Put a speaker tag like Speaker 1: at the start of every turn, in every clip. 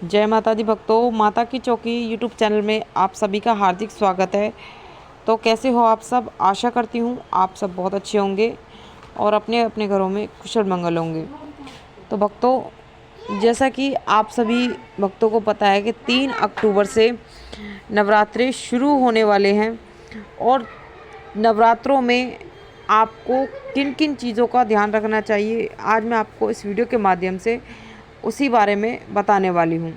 Speaker 1: जय माता दी भक्तों, माता की चौकी यूट्यूब चैनल में आप सभी का हार्दिक स्वागत है। तो कैसे हो आप सब? आशा करती हूँ आप सब बहुत अच्छे होंगे और अपने अपने घरों में कुशल मंगल होंगे। तो भक्तों, जैसा कि आप सभी भक्तों को पता है कि 3 अक्टूबर से नवरात्रे शुरू होने वाले हैं और नवरात्रों में आपको किन किन चीज़ों का ध्यान रखना चाहिए, आज मैं आपको इस वीडियो के माध्यम से उसी बारे में बताने वाली हूँ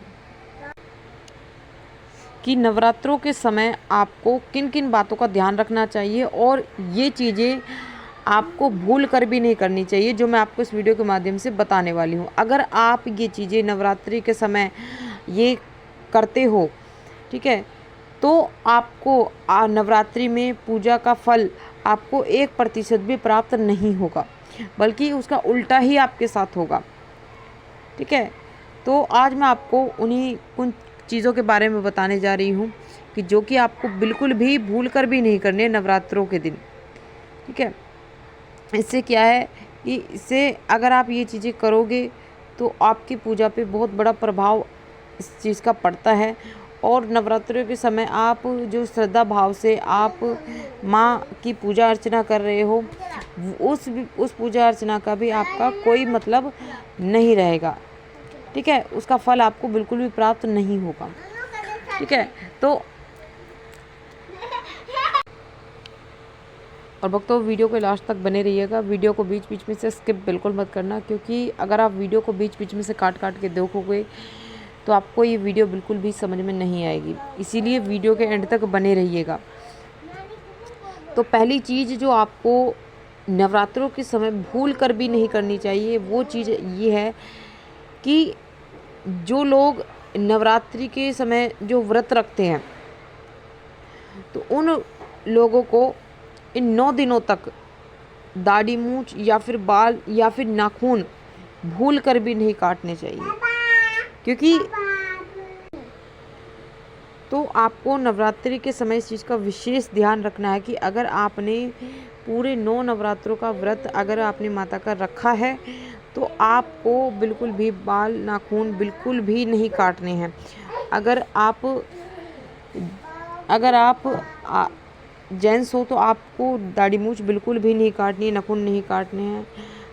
Speaker 1: कि नवरात्रों के समय आपको किन किन बातों का ध्यान रखना चाहिए और ये चीज़ें आपको भूल कर भी नहीं करनी चाहिए, जो मैं आपको इस वीडियो के माध्यम से बताने वाली हूँ। अगर आप ये चीज़ें नवरात्रि के समय ये करते हो, ठीक है, तो आपको नवरात्रि में पूजा का फल आपको 1% भी प्राप्त नहीं होगा, बल्कि उसका उल्टा ही आपके साथ होगा। ठीक है, तो आज मैं आपको उन्हीं उन चीज़ों के बारे में बताने जा रही हूँ कि जो कि आपको बिल्कुल भी भूल कर भी नहीं करने नवरात्रों के दिन। ठीक है, इससे क्या है कि इससे अगर आप ये चीज़ें करोगे तो आपकी पूजा पे बहुत बड़ा प्रभाव इस चीज़ का पड़ता है। और नवरात्रों के समय आप जो श्रद्धा भाव से आप माँ की पूजा अर्चना कर रहे हो, उस पूजा अर्चना का भी आपका कोई मतलब नहीं रहेगा। ठीक है, उसका फल आपको बिल्कुल भी प्राप्त नहीं होगा। ठीक है, तो और भक्तों, वीडियो को लास्ट तक बने रहिएगा। वीडियो को बीच बीच में से स्किप बिल्कुल मत करना, क्योंकि अगर आप वीडियो को बीच बीच में से काट काट के देखोगे तो आपको ये वीडियो बिल्कुल भी समझ में नहीं आएगी। इसीलिए वीडियो के एंड तक बने रहिएगा। तो पहली चीज़ जो आपको नवरात्रों के समय भूल कर भी नहीं करनी चाहिए, वो चीज़ ये है कि जो लोग नवरात्रि के समय जो व्रत रखते हैं, तो उन लोगों को इन 9 दिनों तक दाढ़ी, मूंछ या फिर बाल या फिर नाखून भूल कर भी नहीं काटने चाहिए। क्योंकि तो आपको नवरात्रि के समय इस चीज़ का विशेष ध्यान रखना है कि अगर आपने पूरे 9 नवरात्रों का व्रत अगर आपने माता का रखा है, तो आपको बिल्कुल भी बाल, नाखून बिल्कुल भी नहीं काटने हैं। अगर आप जेंट्स हो तो आपको दाढ़ी मूंछ बिल्कुल भी नहीं काटनी है, नाखून नहीं काटने हैं।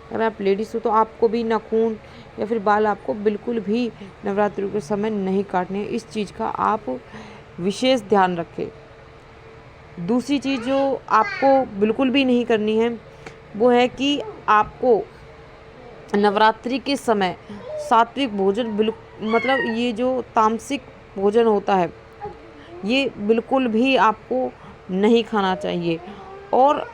Speaker 1: अगर आप लेडीज़ हो तो आपको भी नाखून या फिर बाल आपको बिल्कुल भी नवरात्रि के समय नहीं काटने हैं। इस चीज़ का आप विशेष ध्यान रखें। दूसरी चीज़ जो आपको बिल्कुल भी नहीं करनी है, वो है कि आपको नवरात्रि के समय सात्विक भोजन मतलब ये जो तामसिक भोजन होता है, ये बिल्कुल भी आपको नहीं खाना चाहिए। और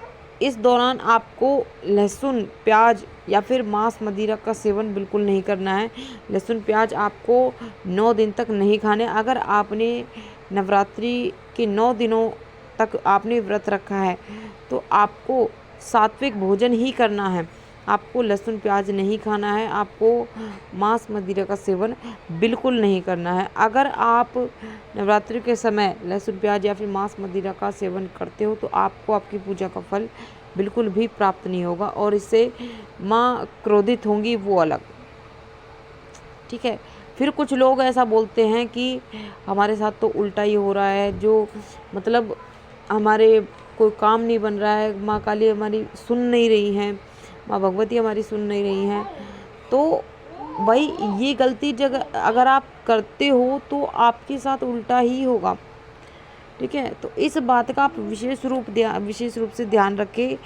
Speaker 1: इस दौरान आपको लहसुन, प्याज या फिर मांस मदिरा का सेवन बिल्कुल नहीं करना है। लहसुन, प्याज आपको 9 दिन तक नहीं खाने। अगर आपने नवरात्रि के 9 दिनों तक आपने व्रत रखा है, तो आपको सात्विक भोजन ही करना है। आपको लहसुन, प्याज नहीं खाना है, आपको मांस मदिरा का सेवन बिल्कुल नहीं करना है। अगर आप नवरात्रि के समय लहसुन, प्याज या फिर मांस मदिरा का सेवन करते हो, तो आपको आपकी पूजा का फल बिल्कुल भी प्राप्त नहीं होगा और इससे माँ क्रोधित होंगी, वो अलग। ठीक है, फिर कुछ लोग ऐसा बोलते हैं कि हमारे साथ तो उल्टा ही हो रहा है, जो मतलब हमारे कोई काम नहीं बन रहा है, माँ काली हमारी सुन नहीं रही हैं, माँ भगवती हमारी सुन नहीं रही हैं। तो भाई, ये गलती जगह अगर आप करते हो तो आपके साथ उल्टा ही होगा। ठीक है, तो इस बात का आप विशेष रूप से ध्यान रखें।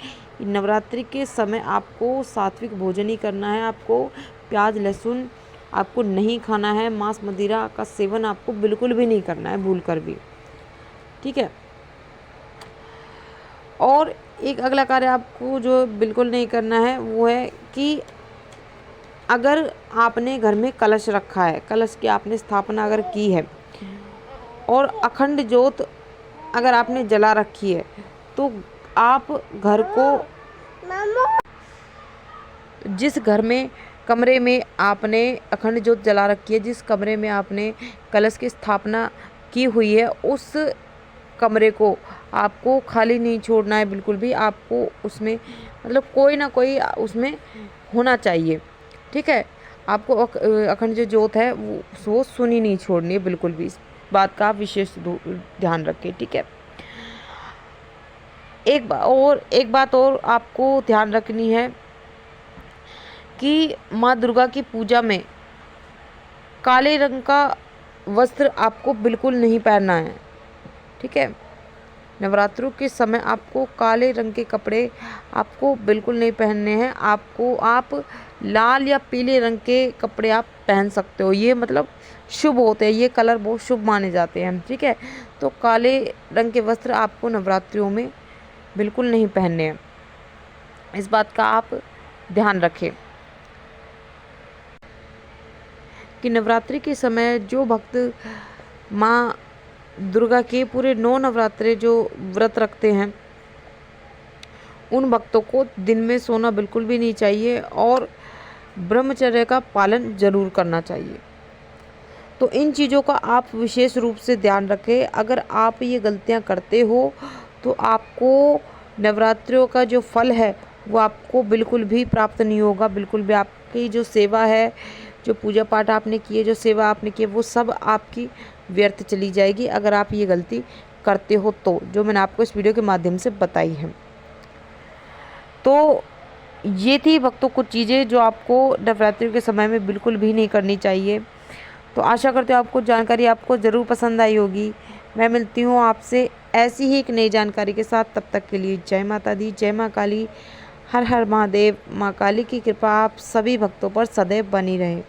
Speaker 1: नवरात्रि के समय आपको सात्विक भोजन ही करना है। आपको प्याज, लहसुन आपको नहीं खाना है। मांस मदिरा का सेवन आपको बिल्कुल भी नहीं करना है, भूल कर भी। ठीक है, और एक अगला कार्य आपको जो बिल्कुल नहीं करना है, वो है कि अगर आपने घर में कलश रखा है, कलश की आपने स्थापना अगर की है और अखंड ज्योत अगर आपने जला रखी है, तो आप घर को जिस घर में कमरे में आपने अखंड ज्योत जला रखी है, जिस कमरे में आपने कलश की स्थापना की हुई है, उस कमरे को आपको खाली नहीं छोड़ना है बिल्कुल भी। आपको उसमें मतलब कोई ना कोई उसमें होना चाहिए। ठीक है, आपको अखंड जो ज्योत है वो सुनी नहीं छोड़नी है बिल्कुल भी। इस बात का आप विशेष ध्यान रखें, ठीक है। एक बात और आपको ध्यान रखनी है कि माँ दुर्गा की पूजा में काले रंग का वस्त्र आपको बिल्कुल नहीं पहनना है, ठीक है। नवरात्रों के समय आपको काले रंग के कपड़े आपको बिल्कुल नहीं पहनने हैं। आप लाल या पीले रंग के कपड़े आप पहन सकते हो, ये मतलब शुभ होते हैं, ये कलर बहुत शुभ माने जाते हैं, ठीक है। तो काले रंग के वस्त्र आपको नवरात्रियों में बिल्कुल नहीं पहनने हैं, इस बात का आप ध्यान रखें। कि नवरात्रि के समय जो भक्त माँ दुर्गा के पूरे 9 नवरात्रे जो व्रत रखते हैं, उन भक्तों को दिन में सोना बिल्कुल भी नहीं चाहिए और ब्रह्मचर्य का पालन जरूर करना चाहिए। तो इन चीज़ों का आप विशेष रूप से ध्यान रखें। अगर आप ये गलतियां करते हो तो आपको नवरात्रियों का जो फल है वो आपको बिल्कुल भी प्राप्त नहीं होगा। बिल्कुल भी आपकी जो सेवा है, जो पूजा पाठ आपने किए, जो सेवा आपने की, वो सब आपकी व्यर्थ चली जाएगी अगर आप ये गलती करते हो तो, जो मैंने आपको इस वीडियो के माध्यम से बताई है। तो ये थी भक्तों कुछ चीज़ें जो आपको नवरात्रि के समय में बिल्कुल भी नहीं करनी चाहिए। तो आशा करते हो आपको जानकारी आपको ज़रूर पसंद आई होगी। मैं मिलती हूँ आपसे ऐसी ही एक नई जानकारी के साथ। तब तक के लिए जय माता दी, जय माँ काली, हर हर महादेव। माँ काली की कृपा आप सभी भक्तों पर सदैव बनी रहे।